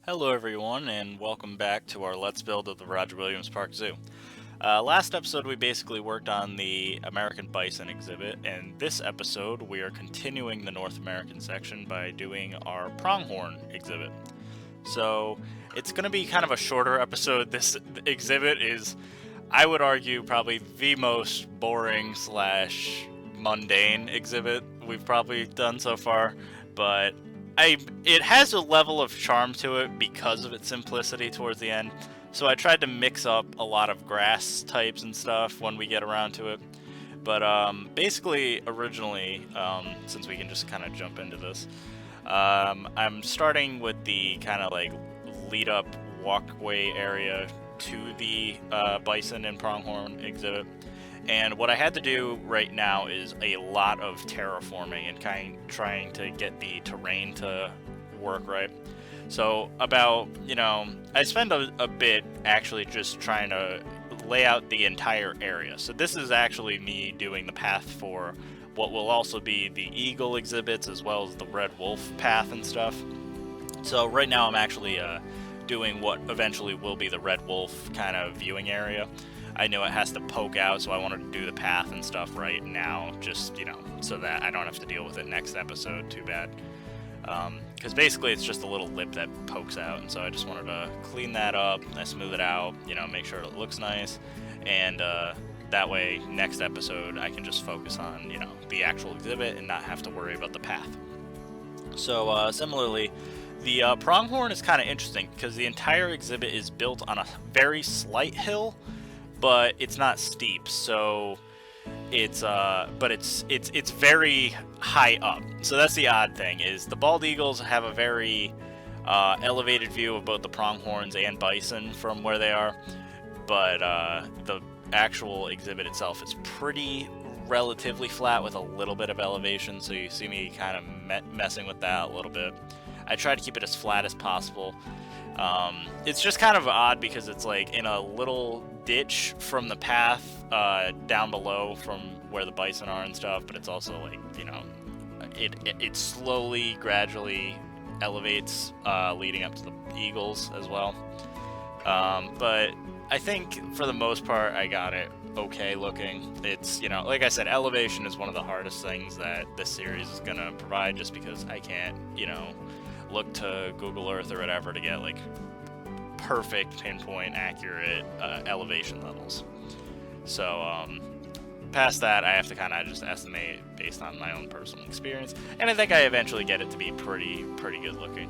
Hello everyone, and welcome back to our Let's Build of the Roger Williams Park Zoo. Last episode we basically worked on the American Bison exhibit, and this episode we are continuing the North American section by doing our Pronghorn exhibit. So it's going to be kind of a shorter episode. This exhibit is, I would argue, probably the most boring slash mundane exhibit we've probably done so far, but it has a level of charm to it because of its simplicity towards the end. So I tried to mix up a lot of grass types and stuff when we get around to it. But basically, originally, since we can just kind of jump into this, I'm starting with the kind of like lead up walkway area to the bison and pronghorn exhibit. And what I had to do right now is a lot of terraforming and trying to get the terrain to work right. So I spend a bit actually just trying to lay out the entire area. So this is actually me doing the path for what will also be the eagle exhibits as well as the red wolf path and stuff. So right now I'm actually doing what eventually will be the red wolf kind of viewing area. I know it has to poke out, so I wanted to do the path and stuff right now, just, so that I don't have to deal with it next episode too bad. Because basically it's just a little lip that pokes out, and so I just wanted to clean that up, I smooth it out, make sure it looks nice, and that way next episode I can just focus on, the actual exhibit and not have to worry about the path. So similarly, the pronghorn is kind of interesting because the entire exhibit is built on a very slight hill, but it's not steep, so it's very high up. So that's the odd thing, is the bald eagles have a very elevated view of both the pronghorns and bison from where they are, but the actual exhibit itself is pretty relatively flat with a little bit of elevation, so you see me kind of messing with that a little bit. I try to keep it as flat as possible. It's just kind of odd because it's like in a little ditch from the path down below from where the bison are and stuff, but it's also like, it slowly, gradually elevates leading up to the eagles as well. But I think for the most part I got it okay looking. It's, like I said, elevation is one of the hardest things that this series is going to provide, just because I can't, look to Google Earth or whatever to get like perfect pinpoint accurate elevation levels. So past that I have to kind of just estimate based on my own personal experience, and I think I eventually get it to be pretty good looking.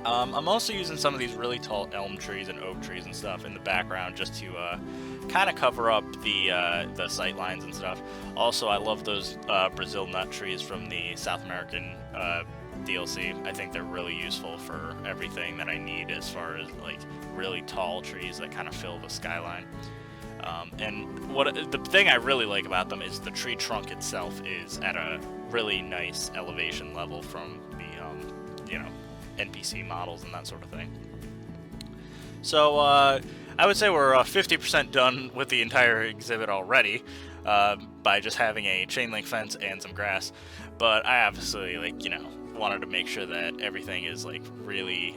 I'm also using some of these really tall elm trees and oak trees and stuff in the background just to kind of cover up the sight lines and stuff. Also, I love those Brazil nut trees from the South American DLC. I think they're really useful for everything that I need as far as like really tall trees that kind of fill the skyline. And the thing I really like about them is the tree trunk itself is at a really nice elevation level from the NPC models and that sort of thing. So I would say we're 50% done with the entire exhibit already by just having a chain link fence and some grass. But I obviously wanted to make sure that everything is like really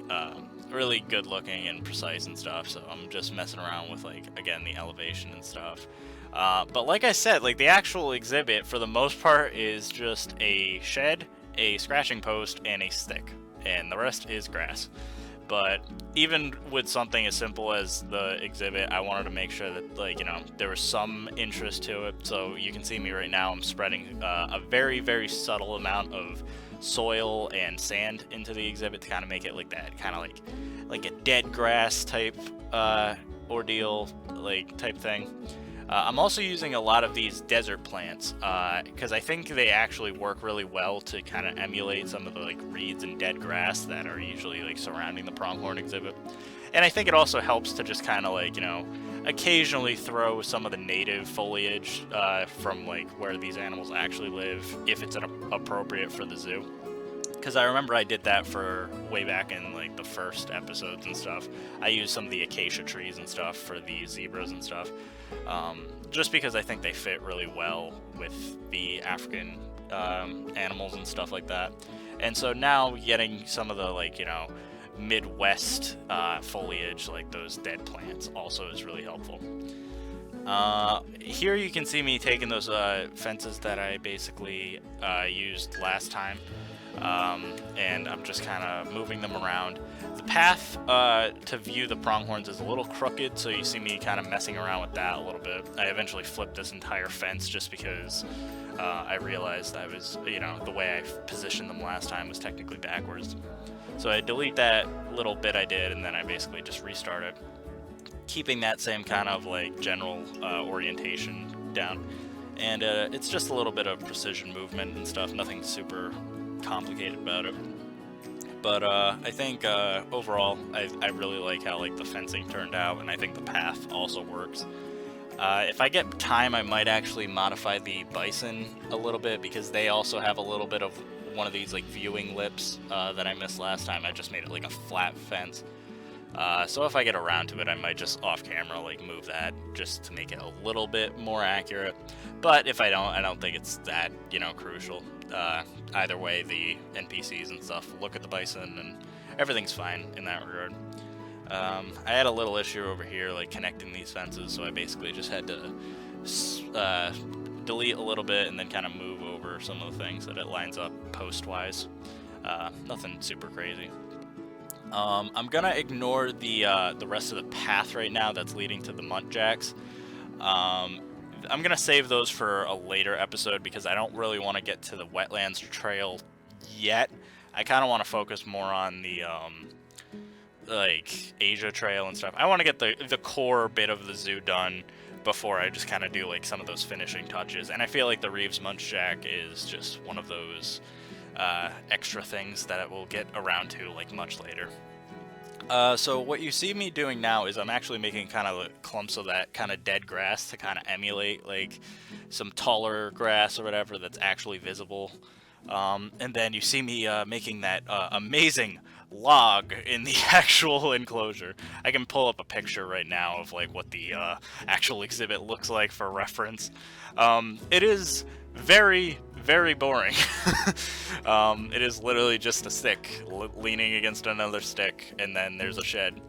good looking and precise and stuff, so I'm just messing around with again the elevation and stuff. But like I said, the actual exhibit for the most part is just a shed, a scratching post, and a stick, and the rest is grass. But even with something as simple as the exhibit, I wanted to make sure that there was some interest to it. So you can see me right now, I'm spreading a very subtle amount of soil and sand into the exhibit to kind of make it like that, kind of like a dead grass type ordeal type thing. I'm also using a lot of these desert plants because I think they actually work really well to kind of emulate some of the reeds and dead grass that are usually surrounding the pronghorn exhibit. And I think it also helps to just kind of occasionally throw some of the native foliage from where these animals actually live, if it's appropriate for the zoo. Because I remember I did that for way back in the first episodes and stuff. I used some of the acacia trees and stuff for the zebras and stuff, just because I think they fit really well with the African animals and stuff like that. And so now getting some of the Midwest foliage, like those dead plants, also is really helpful. Here you can see me taking those fences that I basically used last time, and I'm just kind of moving them around. The path to view the pronghorns is a little crooked, so you see me kind of messing around with that a little bit. I eventually flipped this entire fence just because I realized I was, the way I positioned them last time was technically backwards. So I delete that little bit I did, and then I basically just restart it, keeping that same kind of like general orientation down. And it's just a little bit of precision movement and stuff, nothing super complicated about it. But I think overall I really like how like the fencing turned out, and I think the path also works. If I get time, I might actually modify the bison a little bit, because they also have a little bit of one of these like viewing lips that I missed last time. I just made it like a flat fence. So if I get around to it, I might just off camera like move that just to make it a little bit more accurate. But if I don't think it's that, crucial. Either way, the NPCs and stuff look at the bison and everything's fine in that regard. I had a little issue over here like connecting these fences, so I basically just had to delete a little bit and then kind of move over some of the things that it lines up post-wise. Nothing super crazy. I'm gonna ignore the rest of the path right now that's leading to the muntjacks. I'm gonna save those for a later episode because I don't really want to get to the wetlands trail yet. I kind of want to focus more on the like Asia trail and stuff. I want to get the core bit of the zoo done before I just kind of do like some of those finishing touches. And I feel like the Reeves muntjac is just one of those extra things that we'll get around to like much later. So what you see me doing now is I'm actually making kind of clumps of that kind of dead grass to kind of emulate like some taller grass or whatever that's actually visible. And then you see me making that amazing log in the actual enclosure. I can pull up a picture right now of like what the actual exhibit looks like for reference. It is very, very boring. It is literally just a stick leaning against another stick, and then there's a shed.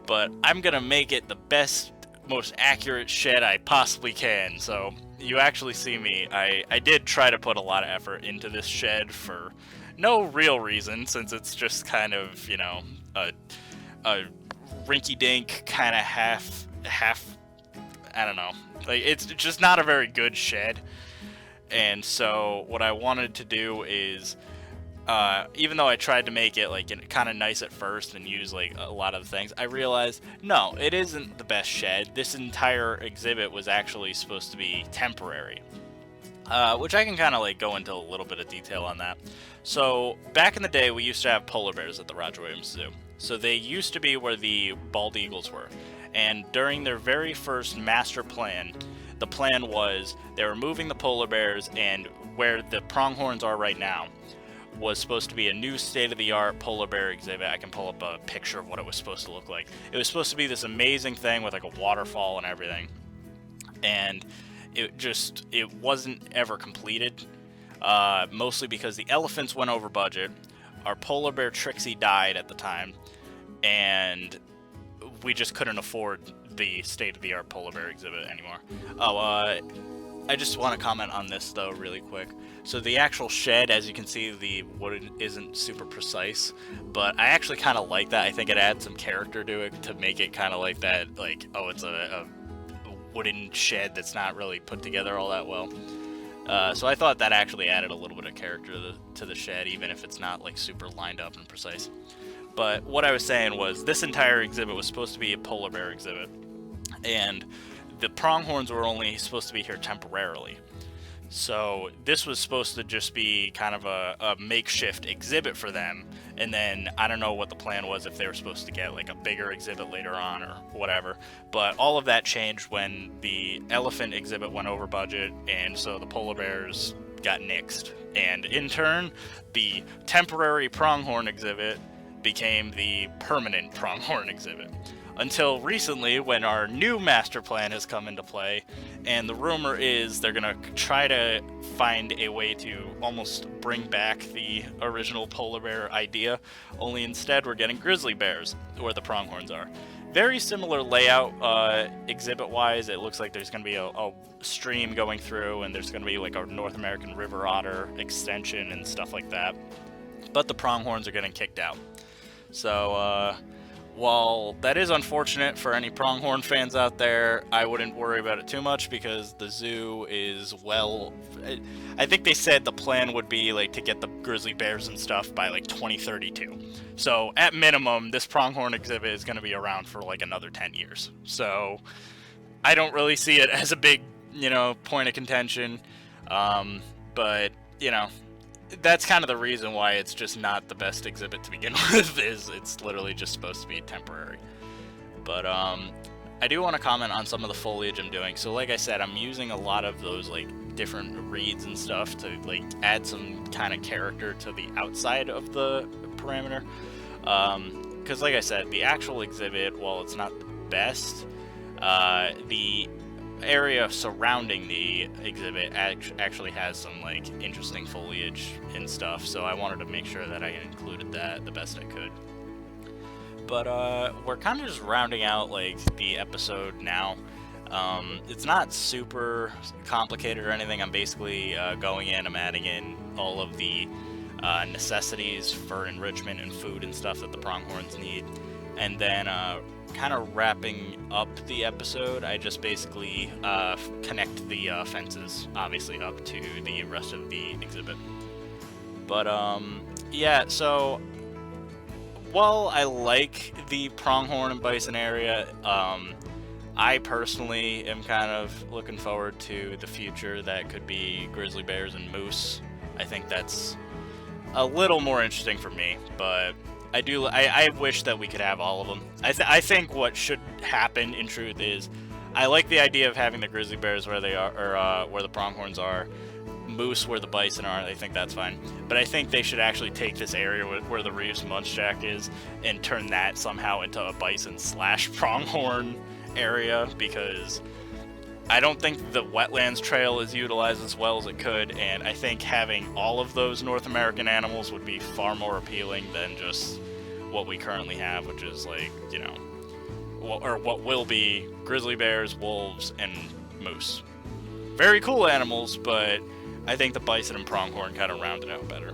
But I'm gonna make it the best, most accurate shed I possibly can. So you actually see me. I did try to put a lot of effort into this shed for no real reason, since it's just kind of, a rinky-dink kind of half, I don't know. Like, it's just not a very good shed. And so what I wanted to do is, even though I tried to make it like kind of nice at first and use like a lot of the things, I realized, no, it isn't the best shed. This entire exhibit was actually supposed to be temporary, which I can kind of like go into a little bit of detail on that. So back in the day, we used to have polar bears at the Roger Williams Zoo. So they used to be where the bald eagles were. And during their very first master plan, the plan was they were moving the polar bears, and where the pronghorns are right now was supposed to be a new state-of-the-art polar bear exhibit. I can pull up a picture of what it was supposed to look like. It was supposed to be this amazing thing with like a waterfall and everything. And it wasn't ever completed, mostly because the elephants went over budget. Our polar bear Trixie died at the time, and we just couldn't afford the state-of-the-art polar bear exhibit anymore. I just want to comment on this though really quick. So the actual shed, as you can see, the wood isn't super precise, but I actually kind of like that. I think it adds some character to it to make it kind of like that, like, oh, it's a wooden shed that's not really put together all that well. So I thought that actually added a little bit of character to the shed, even if it's not like super lined up and precise. But what I was saying was this entire exhibit was supposed to be a polar bear exhibit, and the pronghorns were only supposed to be here temporarily. So this was supposed to just be kind of a makeshift exhibit for them, and then I don't know what the plan was, if they were supposed to get like a bigger exhibit later on or whatever, but all of that changed when the elephant exhibit went over budget, and so the polar bears got nixed, and in turn the temporary pronghorn exhibit became the permanent pronghorn exhibit. until recently when our new master plan has come into play, and the rumor is they're gonna try to find a way to almost bring back the original polar bear idea, only instead we're getting grizzly bears where the pronghorns are. Very similar layout exhibit-wise. It looks like there's going to be a stream going through, and there's going to be like a North American river otter extension and stuff like that. But the pronghorns are getting kicked out. So, while that is unfortunate for any pronghorn fans out there, I wouldn't worry about it too much because the zoo is I think they said the plan would be like to get the grizzly bears and stuff by like 2032. So at minimum, this pronghorn exhibit is going to be around for like another 10 years. So I don't really see it as a big, point of contention. But, that's kind of the reason why it's just not the best exhibit to begin with, is it's literally just supposed to be temporary. But I do want to comment on some of the foliage I'm doing. So like I said, I'm using a lot of those like different reeds and stuff to like add some kind of character to the outside of the parameter. Because like I said, the actual exhibit, while it's not the best, the area surrounding the exhibit actually has some like interesting foliage and stuff, so I wanted to make sure that I included that the best I could. But we're kind of just rounding out like the episode now. It's not super complicated or anything. I'm basically going in, I'm adding in all of the necessities for enrichment and food and stuff that the pronghorns need, and then kind of wrapping up the episode, I just basically connect the fences, obviously, up to the rest of the exhibit. But, yeah, so while I like the pronghorn and bison area, I personally am kind of looking forward to the future that could be grizzly bears and moose. I think that's a little more interesting for me, but I wish that we could have all of them. I think what should happen, in truth, is I like the idea of having the grizzly bears where they are, or where the pronghorns are, moose where the bison are. I think that's fine. But I think they should actually take this area where the Reeves Muntjac is and turn that somehow into a bison/pronghorn area, because I don't think the wetlands trail is utilized as well as it could, and I think having all of those North American animals would be far more appealing than just what we currently have, which is like, or what will be grizzly bears, wolves, and moose. Very cool animals, but I think the bison and pronghorn kind of round it out better.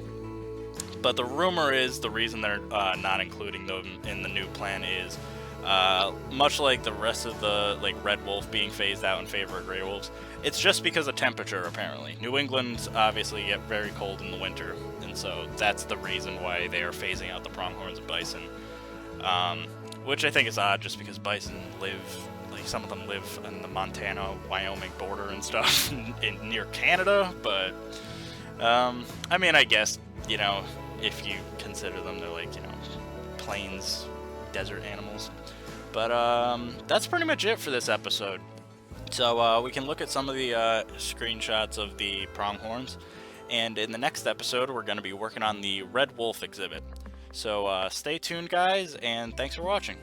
But the rumor is the reason they're not including them in the new plan is much like the rest of the red wolf being phased out in favor of gray wolves, it's just because of temperature. Apparently New England obviously get very cold in the winter, and so that's the reason why they are phasing out the pronghorns and bison, which I think is odd, just because bison live, some of them live in the Montana-Wyoming border and stuff near Canada, but I mean, I guess, if you consider them, they're plains desert animals. But that's pretty much it for this episode. So we can look at some of the screenshots of the pronghorns, and in the next episode we're going to be working on the red wolf exhibit. So stay tuned, guys, and thanks for watching.